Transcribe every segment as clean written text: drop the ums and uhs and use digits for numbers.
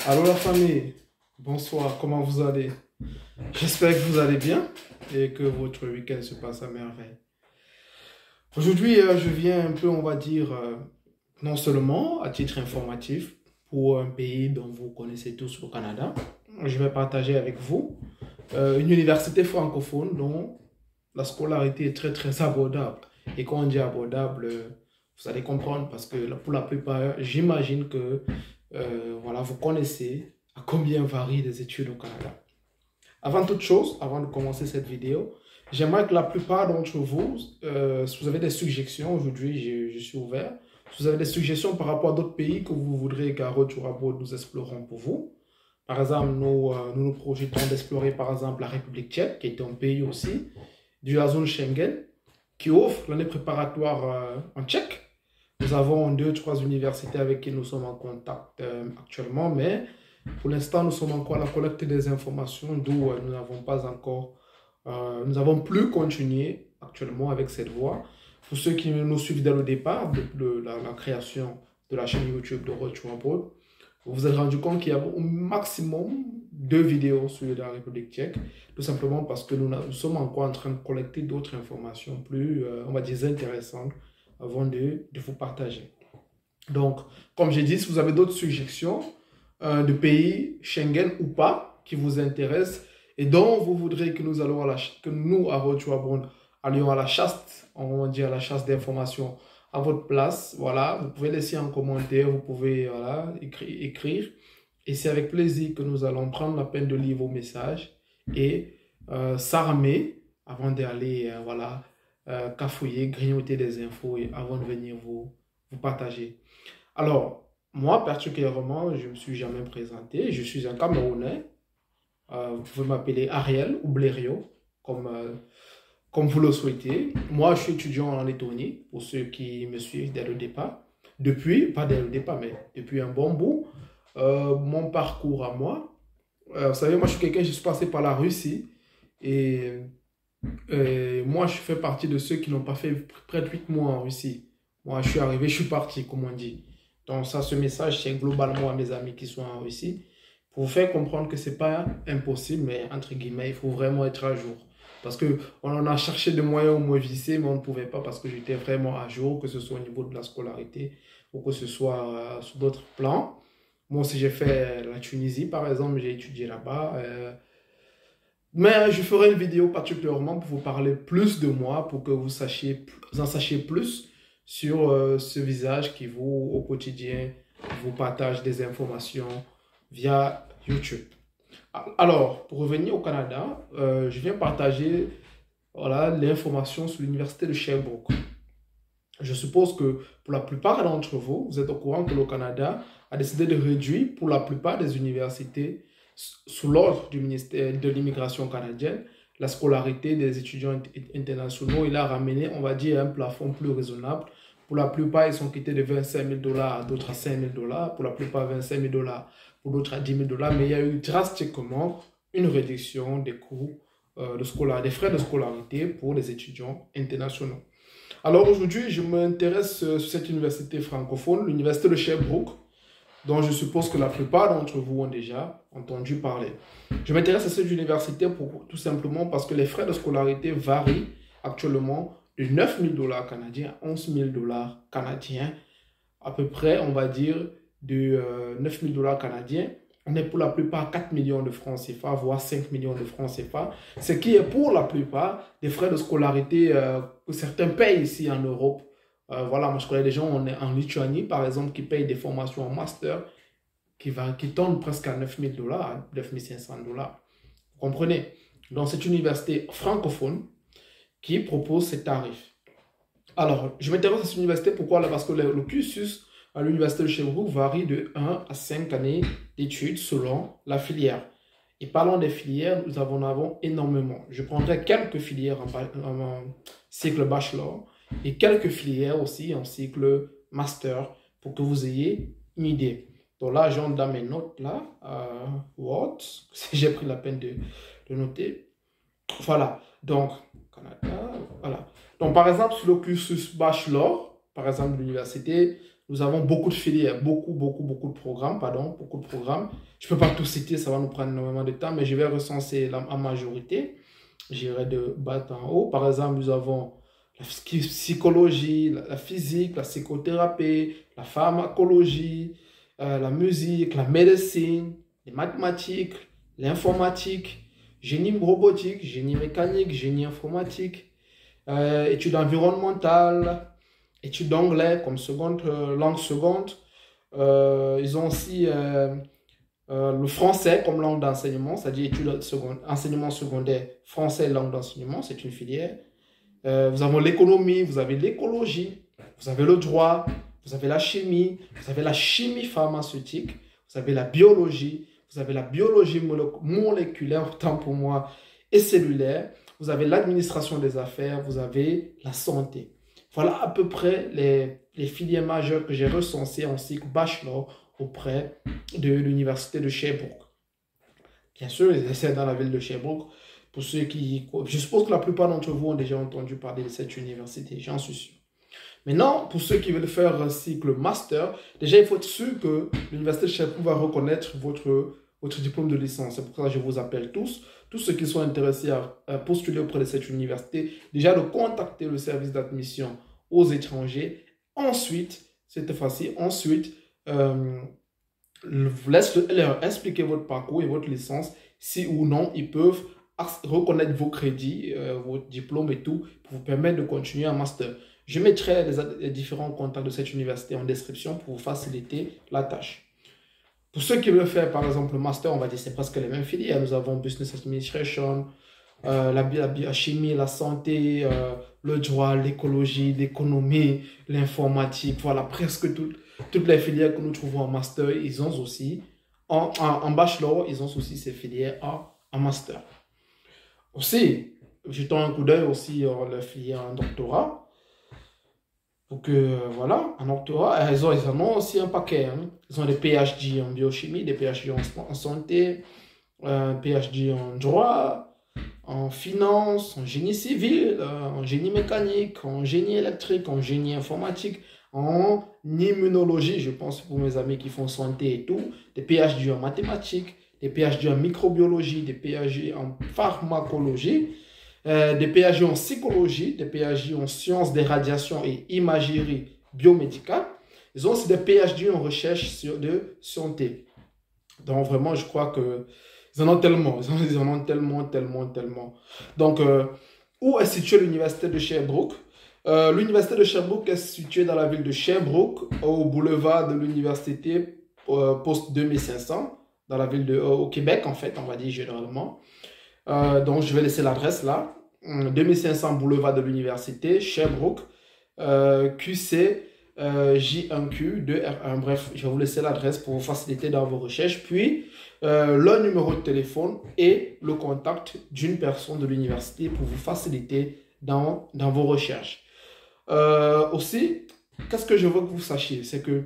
Allô la famille, bonsoir, comment vous allez? J'espère que vous allez bien et que votre week-end se passe à merveille. Aujourd'hui, je viens un peu, on va dire, non seulement à titre informatif pour un pays dont vous connaissez tous le Canada, je vais partager avec vous une université francophone dont la scolarité est très très abordable. Et quand on dit abordable, vous allez comprendre parce que pour la plupart, j'imagine que voilà, vous connaissez à combien varient les études au Canada. Avant toute chose, avant de commencer cette vidéo, j'aimerais que la plupart d'entre vous, si vous avez des suggestions, aujourd'hui je suis ouvert, si vous avez des suggestions par rapport à d'autres pays que vous voudrez qu'à Retour à Bord nous explorons pour vous. Par exemple, nous projetons d'explorer par exemple la République tchèque, qui est un pays aussi, de la zone Schengen, qui offre l'année préparatoire en tchèque. Nous avons deux, trois universités avec qui nous sommes en contact actuellement, mais pour l'instant, nous sommes encore à la collecte des informations, d'où nous n'avons pas encore, nous n'avons plus continué actuellement avec cette voie. Pour ceux qui nous suivent dès le départ de la création de la chaîne YouTube de Retour à Bord, vous vous êtes rendu compte qu'il y a au maximum 2 vidéos sur la République tchèque, tout simplement parce que nous sommes encore en train de collecter d'autres informations plus, on va dire, intéressantes avant de vous partager. Donc, comme j'ai dit, si vous avez d'autres suggestions de pays Schengen ou pas qui vous intéressent et dont vous voudrez que nous allons que nous, à Retour à Bord, allions à la chasse, on va dire à la chasse d'informations à votre place, voilà, vous pouvez laisser un commentaire, vous pouvez voilà, écrire. Et c'est avec plaisir que nous allons prendre la peine de lire vos messages et s'armer avant d'aller voilà, cafouiller, grignoter des infos et avant de venir vous partager. Alors, moi particulièrement, je ne me suis jamais présenté. Je suis un Camerounais. Vous pouvez m'appeler Ariel ou Blériot, comme vous le souhaitez. Moi, je suis étudiant en Lettonie, pour ceux qui me suivent dès le départ. Depuis, pas dès le départ, mais depuis un bon bout. Mon parcours à moi, vous savez, moi, je suis quelqu'un, je suis passé par la Russie. Et moi, je fais partie de ceux qui n'ont pas fait près de 8 mois en Russie. Moi, je suis arrivé, je suis parti, comme on dit. Donc, ça, ce message, c'est globalement à mes amis qui sont en Russie, pour vous faire comprendre que ce n'est pas impossible, mais entre guillemets, il faut vraiment être à jour. Parce qu'on en a cherché des moyens au moins vissés, mais on ne pouvait pas parce que j'étais vraiment à jour, que ce soit au niveau de la scolarité ou que ce soit sur d'autres plans. Moi aussi, j'ai fait la Tunisie, par exemple, j'ai étudié là-bas. Mais je ferai une vidéo particulièrement pour vous parler plus de moi, pour que vous en sachiez plus sur ce visage qui vous, au quotidien, vous partage des informations via YouTube. Alors, pour revenir au Canada, je viens partager voilà, l'information sur l'université de Sherbrooke. Je suppose que pour la plupart d'entre vous, vous êtes au courant que le Canada a décidé de réduire pour la plupart des universités sous l'ordre du ministère de l'Immigration canadienne la scolarité des étudiants internationaux. Il a ramené, on va dire, un plafond plus raisonnable. Pour la plupart, ils sont quittés de 25 000 $, d'autres à 5 000 $, pour la plupart 25 000 $, pour d'autres à 10 000 $. Mais il y a eu drastiquement une réduction des coûts des frais de scolarité pour les étudiants internationaux. Alors aujourd'hui, je m'intéresse sur cette université francophone, l'université de Sherbrooke, dont je suppose que la plupart d'entre vous ont déjà entendu parler. Je m'intéresse à cette université tout simplement parce que les frais de scolarité varient actuellement de 9 000 $ canadiens à 11 000 $ canadiens, à peu près, on va dire, de 9 000 $ canadiens. On est pour la plupart 4 millions de francs CFA, voire 5 millions de francs CFA, ce qui est pour la plupart des frais de scolarité que certains payent ici en Europe. Voilà, moi je connais des gens en Lituanie, par exemple, qui payent des formations en master qui tombent presque à 9 000 $, à 9 500 $. Vous comprenez? Donc, c'est une université francophone qui propose ces tarifs. Alors, je m'intéresse à cette université, pourquoi? Parce que le cursus à l'université de Sherbrooke varie de 1 à 5 années d'études selon la filière. Et parlons des filières, nous en avons énormément. Je prendrai quelques filières en cycle bachelor et quelques filières aussi en cycle master pour que vous ayez une idée. Donc là, j'ai dans mes notes là, Word, j'ai pris la peine de noter. Voilà, donc, Canada, voilà. Donc par exemple, sur le cursus bachelor, par exemple, l'université, nous avons beaucoup de filières, beaucoup de programmes, pardon, beaucoup de programmes. Je ne peux pas tout citer, ça va nous prendre énormément de temps, mais je vais recenser en majorité. J'irai de bas en haut. Par exemple, nous avons la psychologie, la physique, la psychothérapie, la pharmacologie, la musique, la médecine, les mathématiques, l'informatique, génie robotique, génie mécanique, génie informatique, études environnementales, études d'anglais comme langue seconde. Ils ont aussi le français comme langue d'enseignement, c'est-à-dire enseignement secondaire, français, langue d'enseignement, c'est une filière. Vous avez l'économie, vous avez l'écologie, vous avez le droit, vous avez la chimie, vous avez la chimie pharmaceutique, vous avez la biologie, vous avez la biologie moléculaire, autant pour moi, et cellulaire, vous avez l'administration des affaires, vous avez la santé. Voilà à peu près les filières majeures que j'ai recensées en cycle bachelor auprès de l'université de Sherbrooke. Bien sûr, c'est dans la ville de Sherbrooke. Pour ceux qui... Je suppose que la plupart d'entre vous ont déjà entendu parler de cette université, j'en suis sûr. Maintenant, pour ceux qui veulent faire un cycle master, déjà, il faut être sûr que l'université de Sherbrooke va reconnaître votre diplôme de licence. C'est pour ça que je vous appelle tous ceux qui sont intéressés à postuler auprès de cette université, déjà de contacter le service d'admission aux étrangers. Ensuite, cette fois-ci, leur expliquer votre parcours et votre licence, si ou non ils peuvent reconnaître vos crédits, vos diplômes et tout, pour vous permettre de continuer un master. Je mettrai les différents contacts de cette université en description pour vous faciliter la tâche. Pour ceux qui veulent faire par exemple le master, on va dire c'est presque les mêmes filières. Nous avons Business Administration, la biochimie, la santé, le droit, l'écologie, l'économie, l'informatique, voilà, presque toutes les filières que nous trouvons en master, ils ont aussi, en bachelor, ils ont aussi ces filières en master. Aussi, jetons un coup d'œil aussi à la filière en doctorat. Donc voilà, en doctorat, ils en ont aussi un paquet. Hein. Ils ont des PhD en biochimie, des PhD en santé, un PhD en droit, en finance, en génie civil, en génie mécanique, en génie électrique, en génie informatique, en immunologie, je pense pour mes amis qui font santé et tout, des PhD en mathématiques, des PhD en microbiologie, des PhD en pharmacologie, des PhD en psychologie, des PhD en sciences des radiations et imagerie biomédicale. Ils ont aussi des PhD en recherche de santé. Donc vraiment, je crois que ils en ont tellement, ils en ont tellement. Donc, où est située l'université de Sherbrooke? L'université de Sherbrooke est située dans la ville de Sherbrooke, au boulevard de l'université, poste 2500, dans la ville au Québec, en fait, on va dire généralement. Donc, je vais laisser l'adresse là. 2500 boulevard de l'université, Sherbrooke, QC, J1Q, 2R1. Bref, je vais vous laisser l'adresse pour vous faciliter dans vos recherches. Puis, le numéro de téléphone et le contact d'une personne de l'université pour vous faciliter dans vos recherches. Aussi, qu'est-ce que je veux que vous sachiez? C'est que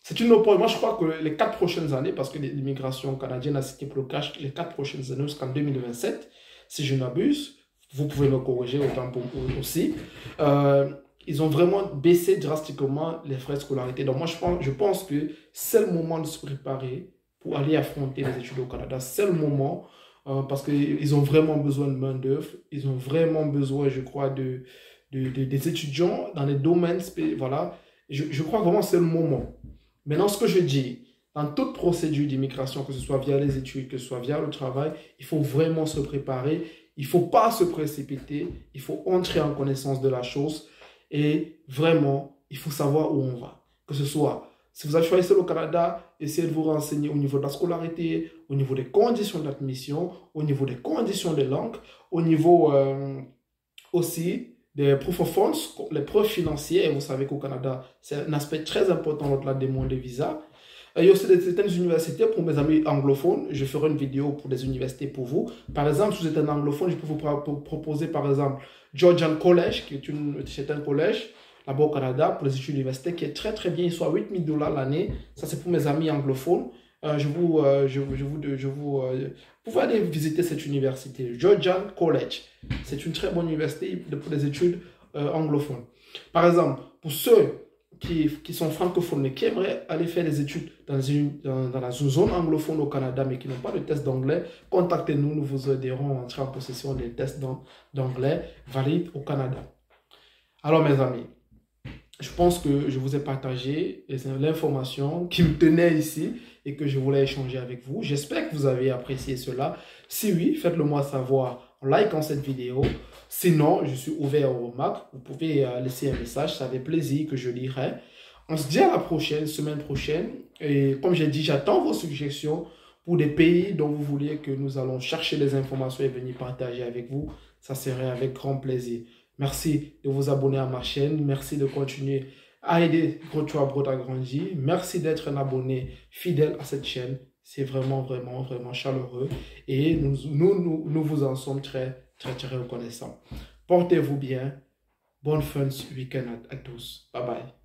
c'est une opportunité. Moi, je crois que les 4 prochaines années, parce que l'immigration canadienne a cité pour le cash, les 4 prochaines années jusqu'en 2027, si je n'abuse, vous pouvez me corriger autant pour aussi. Ils ont vraiment baissé drastiquement les frais de scolarité. Donc, moi, je pense que c'est le moment de se préparer pour aller affronter les études au Canada. C'est le moment parce qu'ils ont vraiment besoin de main-d'œuvre. Ils ont vraiment besoin, je crois, des étudiants dans les domaines. Voilà. Je crois vraiment que c'est le moment. Maintenant, ce que je dis, dans toute procédure d'immigration, que ce soit via les études, que ce soit via le travail, il faut vraiment se préparer. Il ne faut pas se précipiter. Il faut entrer en connaissance de la chose. Et vraiment, il faut savoir où on va. Que ce soit, si vous avez choisi le Canada, essayez de vous renseigner au niveau de la scolarité, au niveau des conditions d'admission, au niveau des conditions des langues, au niveau aussi des proof of funds, les preuves financières. Et vous savez qu'au Canada, c'est un aspect très important lors de la demande de visa. Il y a aussi certaines universités, pour mes amis anglophones, je ferai une vidéo pour des universités pour vous. Par exemple, si vous êtes un anglophone, je peux vous proposer par exemple Georgian College, qui est un collège là-bas au Canada pour les études universitaires qui est très très bien, il soit 8 000 $ l'année. Ça c'est pour mes amis anglophones. Vous pouvez aller visiter cette université, Georgian College. C'est une très bonne université pour les études anglophones. Par exemple, pour ceux qui sont francophones, mais qui aimeraient aller faire des études dans la zone anglophone au Canada, mais qui n'ont pas de test d'anglais, contactez-nous, nous vous aiderons à entrer en possession des tests d'anglais valides au Canada. Alors, mes amis, je pense que je vous ai partagé l'information qui me tenait ici et que je voulais échanger avec vous. J'espère que vous avez apprécié cela. Si oui, faites-le moi savoir en likant cette vidéo. Sinon, je suis ouvert aux remarques. Vous pouvez laisser un message, ça fait plaisir que je lirai. On se dit à la prochaine, semaine prochaine. Et comme j'ai dit, j'attends vos suggestions pour des pays dont vous vouliez que nous allons chercher les informations et venir partager avec vous. Ça serait avec grand plaisir. Merci de vous abonner à ma chaîne. Merci de continuer à aider Grow to Abroad à grandir. Merci d'être un abonné fidèle à cette chaîne. C'est vraiment, vraiment, vraiment chaleureux. Et nous vous en sommes très, très, très reconnaissants. Portez-vous bien. Bonne fin de week-end à tous. Bye bye.